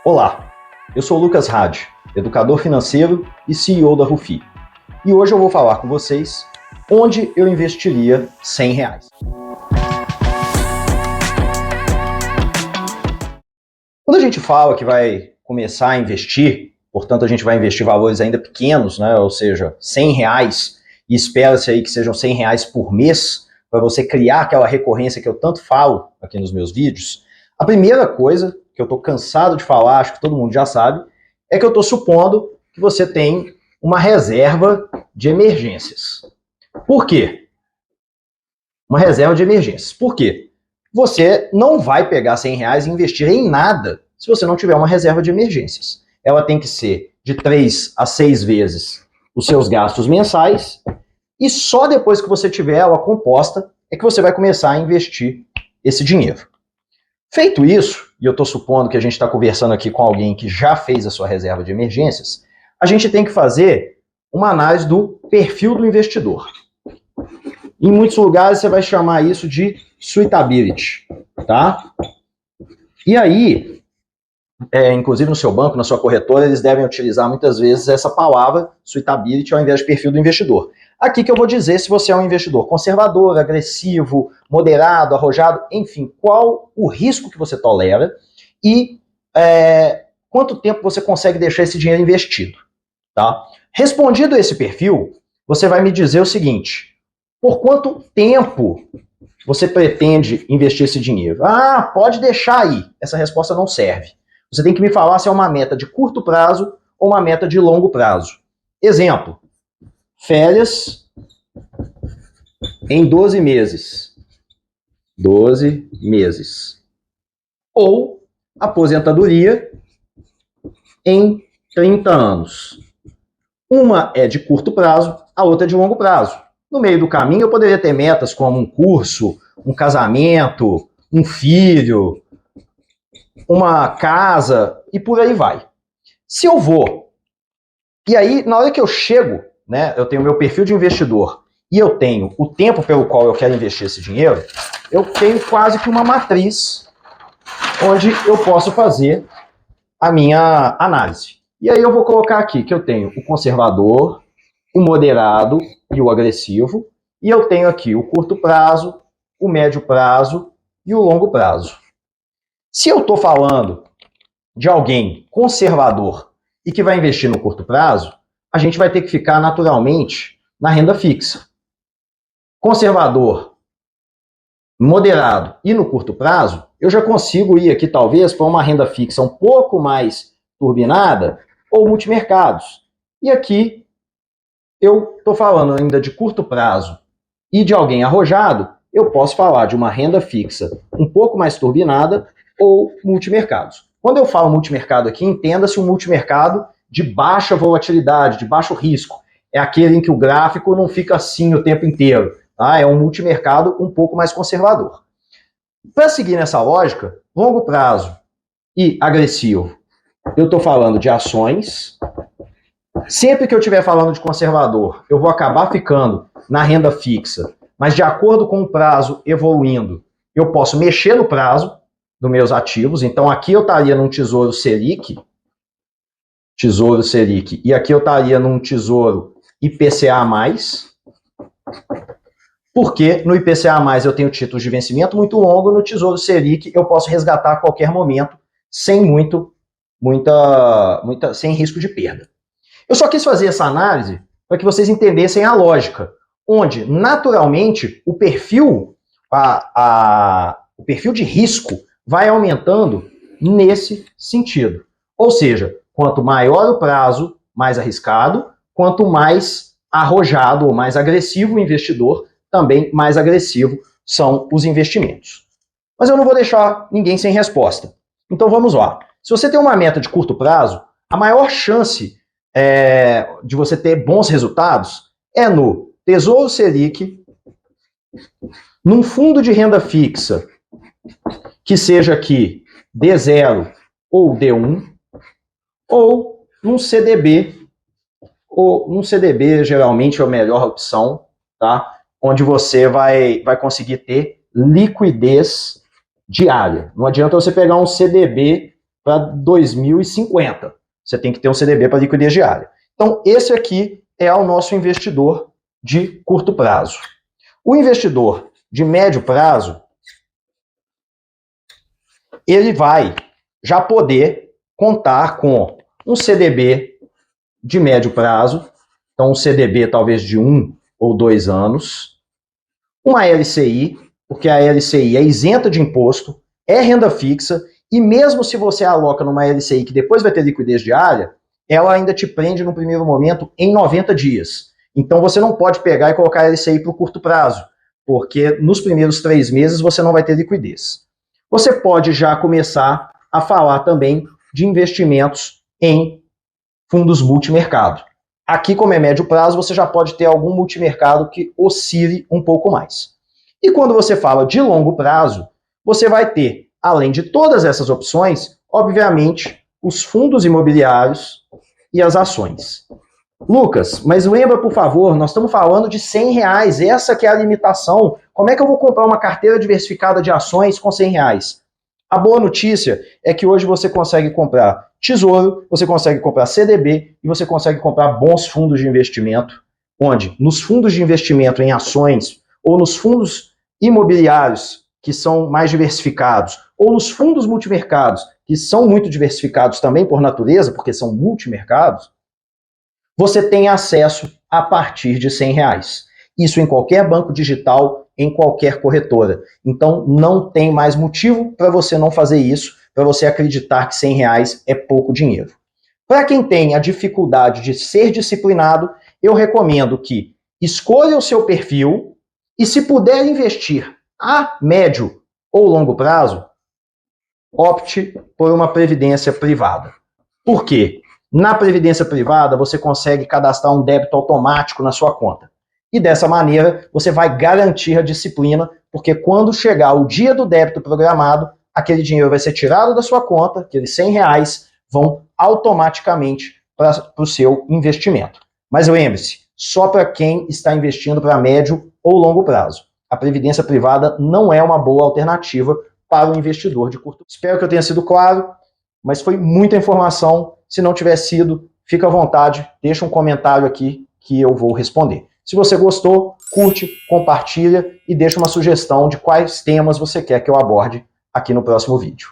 Olá, eu sou o Lucas Hadi, educador financeiro e CEO da Rufi. E hoje eu vou falar com vocês onde eu investiria R$100. Quando a gente fala que vai começar a investir, portanto a gente vai investir valores ainda pequenos, né? Ou seja, R$100, e espera-se aí que sejam R$100 por mês, para você criar aquela recorrência que eu tanto falo aqui nos meus vídeos, a primeira coisa que eu estou cansado de falar, acho que todo mundo já sabe, é que eu estou supondo que você tem uma reserva de emergências. Por quê? Uma reserva de emergências. Por quê? Você não vai pegar R$100 e investir em nada se você não tiver uma reserva de emergências. Ela tem que ser de 3 a 6 vezes os seus gastos mensais e só depois que você tiver ela composta é que você vai começar a investir esse dinheiro. Feito isso, e eu estou supondo que a gente está conversando aqui com alguém que já fez a sua reserva de emergências, a gente tem que fazer uma análise do perfil do investidor. Em muitos lugares você vai chamar isso de suitability, tá? E aí, inclusive no seu banco, na sua corretora, eles devem utilizar muitas vezes essa palavra suitability ao invés de perfil do investidor. Aqui que eu vou dizer se você é um investidor conservador, agressivo, moderado, arrojado, enfim, qual o risco que você tolera e quanto tempo você consegue deixar esse dinheiro investido, tá? Respondido esse perfil, você vai me dizer o seguinte: por quanto tempo você pretende investir esse dinheiro? Ah, pode deixar aí. Essa resposta não serve. Você tem que me falar se é uma meta de curto prazo ou uma meta de longo prazo. Exemplo: férias em 12 meses. 12 meses. Ou aposentadoria em 30 anos. Uma é de curto prazo, a outra é de longo prazo. No meio do caminho eu poderia ter metas como um curso, um casamento, um filho, uma casa e por aí vai. Se eu vou, e aí na hora que eu chego, né, eu tenho meu perfil de investidor e eu tenho o tempo pelo qual eu quero investir esse dinheiro, eu tenho quase que uma matriz onde eu posso fazer a minha análise. E aí eu vou colocar aqui que eu tenho o conservador, o moderado e o agressivo, e eu tenho aqui o curto prazo, o médio prazo e o longo prazo. Se eu estou falando de alguém conservador e que vai investir no curto prazo, a gente vai ter que ficar naturalmente na renda fixa. Conservador, moderado e no curto prazo, eu já consigo ir aqui talvez para uma renda fixa um pouco mais turbinada ou multimercados. E aqui eu estou falando ainda de curto prazo e de alguém arrojado, eu posso falar de uma renda fixa um pouco mais turbinada ou multimercados. Quando eu falo multimercado aqui, entenda-se um multimercado de baixa volatilidade, de baixo risco. É aquele em que o gráfico não fica assim o tempo inteiro. Tá? É um multimercado um pouco mais conservador. Para seguir nessa lógica, longo prazo e agressivo, eu estou falando de ações. Sempre que eu estiver falando de conservador, eu vou acabar ficando na renda fixa, mas de acordo com o prazo evoluindo, eu posso mexer no prazo dos meus ativos. Então aqui eu estaria num Tesouro Selic, e aqui eu estaria num Tesouro IPCA+, porque no IPCA+, eu tenho títulos de vencimento muito longo, no Tesouro Selic eu posso resgatar a qualquer momento, sem sem risco de perda. Eu só quis fazer essa análise para que vocês entendessem a lógica, onde, naturalmente, o perfil de risco vai aumentando nesse sentido. Ou seja, quanto maior o prazo, mais arriscado, quanto mais arrojado ou mais agressivo o investidor, também mais agressivo são os investimentos. Mas eu não vou deixar ninguém sem resposta. Então vamos lá. Se você tem uma meta de curto prazo, a maior chance de você ter bons resultados é no Tesouro Selic, num fundo de renda fixa, que seja aqui D0 ou D1, ou num CDB, geralmente é a melhor opção, tá? Onde você vai conseguir ter liquidez diária. Não adianta você pegar um CDB para 2050. Você tem que ter um CDB para liquidez diária. Então, esse aqui é o nosso investidor de curto prazo. O investidor de médio prazo, ele vai já poder contar com um CDB de médio prazo, então um CDB talvez de 1 ou 2 anos, uma LCI, porque a LCI é isenta de imposto, é renda fixa, e mesmo se você aloca numa LCI que depois vai ter liquidez diária, ela ainda te prende no primeiro momento em 90 dias. Então você não pode pegar e colocar a LCI para o curto prazo, porque nos primeiros 3 meses você não vai ter liquidez. Você pode já começar a falar também de investimentos em fundos multimercado. Aqui, como é médio prazo, você já pode ter algum multimercado que oscile um pouco mais. E quando você fala de longo prazo, você vai ter, além de todas essas opções, obviamente, os fundos imobiliários e as ações. Lucas, mas lembra, por favor, nós estamos falando de R$100, essa que é a limitação. Como é que eu vou comprar uma carteira diversificada de ações com R$100? A boa notícia é que hoje você consegue comprar tesouro, você consegue comprar CDB e você consegue comprar bons fundos de investimento, onde nos fundos de investimento em ações ou nos fundos imobiliários que são mais diversificados ou nos fundos multimercados que são muito diversificados também por natureza, porque são multimercados, você tem acesso a partir de R$100. Isso em qualquer banco digital, em qualquer corretora. Então, não tem mais motivo para você não fazer isso, para você acreditar que R$100 é pouco dinheiro. Para quem tem a dificuldade de ser disciplinado, eu recomendo que escolha o seu perfil e, se puder investir a médio ou longo prazo, opte por uma previdência privada. Por quê? Na previdência privada, você consegue cadastrar um débito automático na sua conta. E dessa maneira, você vai garantir a disciplina, porque quando chegar o dia do débito programado, aquele dinheiro vai ser tirado da sua conta, aqueles R$100 vão automaticamente para o seu investimento. Mas lembre-se, só para quem está investindo para médio ou longo prazo. A previdência privada não é uma boa alternativa para o investidor de curto prazo. Espero que eu tenha sido claro, mas foi muita informação. Se não tiver sido, fica à vontade, deixa um comentário aqui que eu vou responder. Se você gostou, curte, compartilha e deixa uma sugestão de quais temas você quer que eu aborde aqui no próximo vídeo.